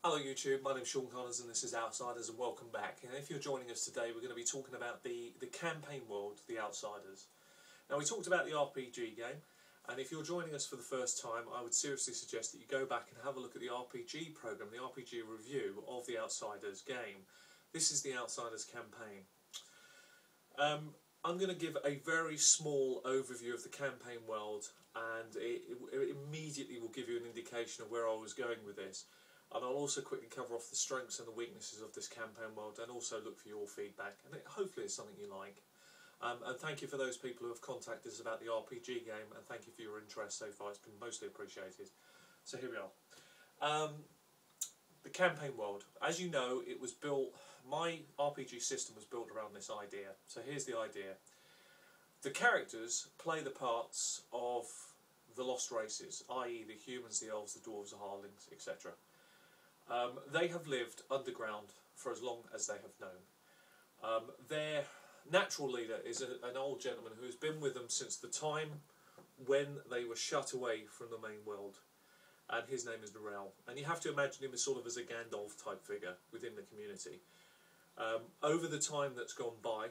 Hello YouTube, my name's Sean Connors and this is Outsiders, and welcome back. And if you're joining us today, we're going to be talking about the campaign world, The Outsiders. Now, we talked about the RPG game, and if you're joining us for the first time, I would seriously suggest that you go back and have a look at the RPG program, the RPG review of The Outsiders game. This is The Outsiders campaign. I'm going to give a very small overview of the campaign world, and it immediately will give you an indication of where I was going with this. And I'll also quickly cover off the strengths and the weaknesses of this campaign world, and also look for your feedback, and hopefully it's something you like. And thank you for those people who have contacted us about the RPG game, and thank you for your interest so far. It's been mostly appreciated. So here we are. The campaign world. As you know, it was built, my RPG system was built around this idea. So here's the idea. The characters play the parts of the lost races, i.e. the humans, the elves, the dwarves, the halflings, etc. They have lived underground for as long as they have known. Their natural leader is an old gentleman who has been with them since the time when they were shut away from the main world, and his name is Narelle. And you have to imagine him as sort of as a Gandalf type figure within the community. Over the time that's gone by,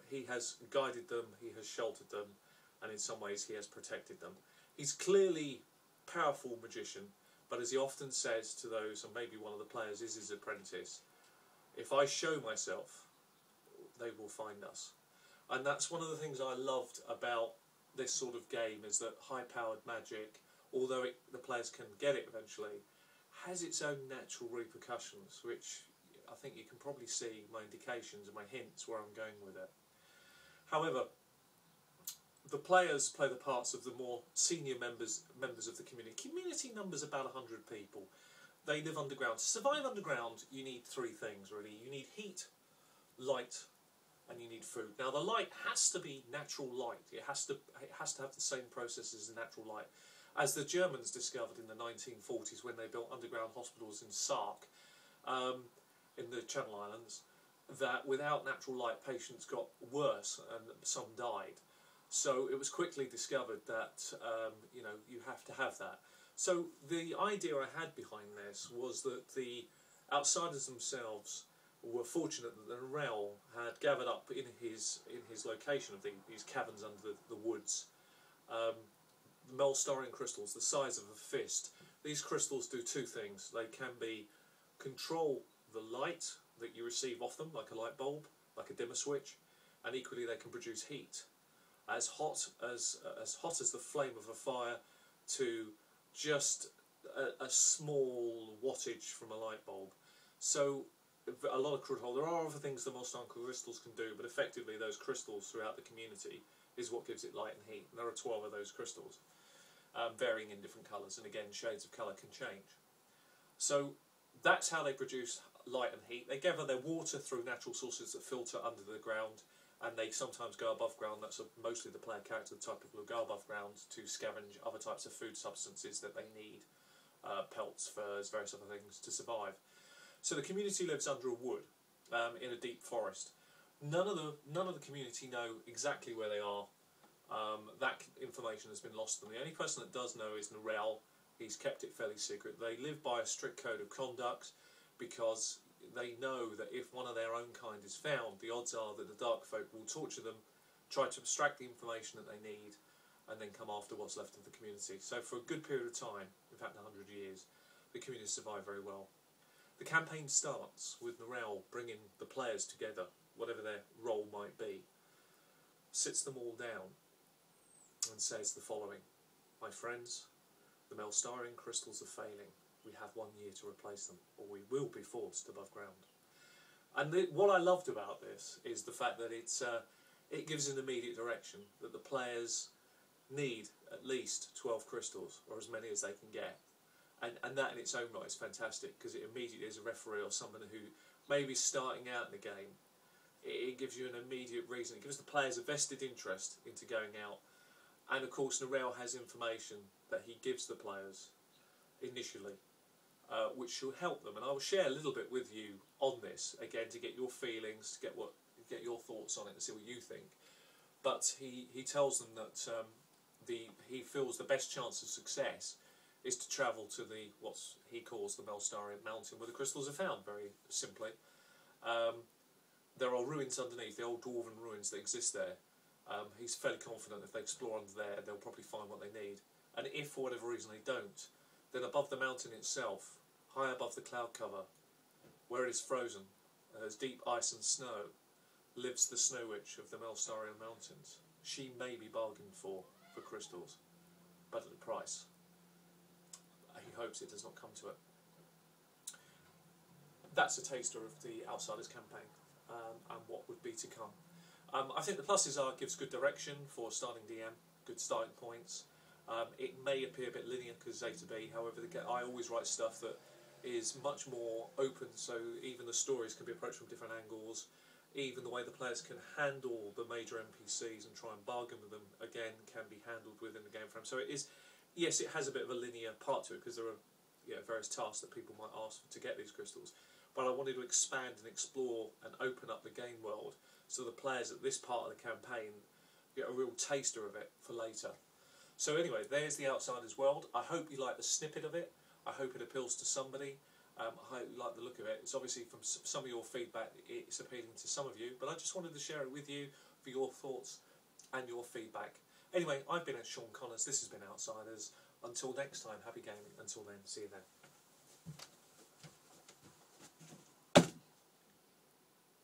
he has guided them, he has sheltered them, and in some ways he has protected them. He's clearly a powerful magician, but as he often says to those, and maybe one of the players is his apprentice, if I show myself, they will find us. And that's one of the things I loved about this sort of game, is that high-powered magic, although the players can get it eventually, has its own natural repercussions, which I think you can probably see my indications and my hints where I'm going with it. However, the players play the parts of the more senior members of the community. Community numbers about 100 people. They live underground. To survive underground, you need three things really. You need heat, light, and you need food. Now, the light has to be natural light. It has to have the same processes as natural light. As the Germans discovered in the 1940s when they built underground hospitals in Sark, in the Channel Islands, that without natural light, patients got worse and some died. So it was quickly discovered that you have to have that. So the idea I had behind this was that the Outsiders themselves were fortunate that Narelle had gathered up in his location of these caverns under the woods, Melstarian crystals the size of a fist. These crystals do two things. They can control the light that you receive off them, like a light bulb, like a dimmer switch, and equally they can produce heat. As hot as the flame of a fire to just a small wattage from a light bulb. So a lot of crystal. There are other things the Melstarian crystals can do, but effectively those crystals throughout the community is what gives it light and heat. And there are 12 of those crystals, varying in different colours, and again shades of colour can change. So that's how they produce light and heat. They gather their water through natural sources that filter under the ground, and they sometimes go above ground. That's mostly the player character, the type of people who go above ground to scavenge other types of food substances that they need, pelts, furs, various other things to survive. So the community lives under a wood, in a deep forest. None of the community know exactly where they are. That information has been lost to them. The only person that does know is Narelle. He's kept it fairly secret. They live by a strict code of conduct because they know that if one of their own kind is found, the odds are that the dark folk will torture them, try to abstract the information that they need, and then come after what's left of the community. So for a good period of time, in fact 100 years, the community survived very well. The campaign starts with Narelle bringing the players together, whatever their role might be, sits them all down and says the following: "My friends, the Melstarian crystals are failing. We have 1 year to replace them, or we will be forced above ground." And what I loved about this is the fact that it gives an immediate direction, that the players need at least 12 crystals, or as many as they can get. And that in its own right is fantastic, because it immediately, as a referee or someone who may be starting out in the game, it gives you an immediate reason. It gives the players a vested interest into going out. And of course Narelle has information that he gives the players initially, which will help them, and I will share a little bit with you on this again to get your feelings, to get your thoughts on it and see what you think. But he tells them that he feels the best chance of success is to travel to what he calls the Melstarian Mountain, where the crystals are found, very simply. There are ruins underneath, the old dwarven ruins that exist there. He's fairly confident if they explore under there, they'll probably find what they need. And if, for whatever reason, they don't, then above the mountain itself, high above the cloud cover, where it is frozen, as deep ice and snow, lives the Snow Witch of the Melstarian Mountains. She may be bargained for crystals, but at a price. He hopes it does not come to it. That's a taster of the Outsiders campaign, and what would be to come. I think the pluses are, it gives good direction for starting DM, good starting points. It may appear a bit linear because A to B, however, I always write stuff that is much more open, so even the stories can be approached from different angles. Even the way the players can handle the major NPCs and try and bargain with them, again, can be handled within the game frame. So it is, yes, it has a bit of a linear part to it, because there are various tasks that people might ask for to get these crystals. But I wanted to expand and explore and open up the game world so the players at this part of the campaign get a real taster of it for later. So anyway, there's the Outsiders world. I hope you like the snippet of it. I hope it appeals to somebody. I hope you like the look of it. It's obviously, from some of your feedback, it's appealing to some of you, but I just wanted to share it with you for your thoughts and your feedback. Anyway, I've been Sean Connors. This has been Outsiders. Until next time, happy gaming. Until then, see you then.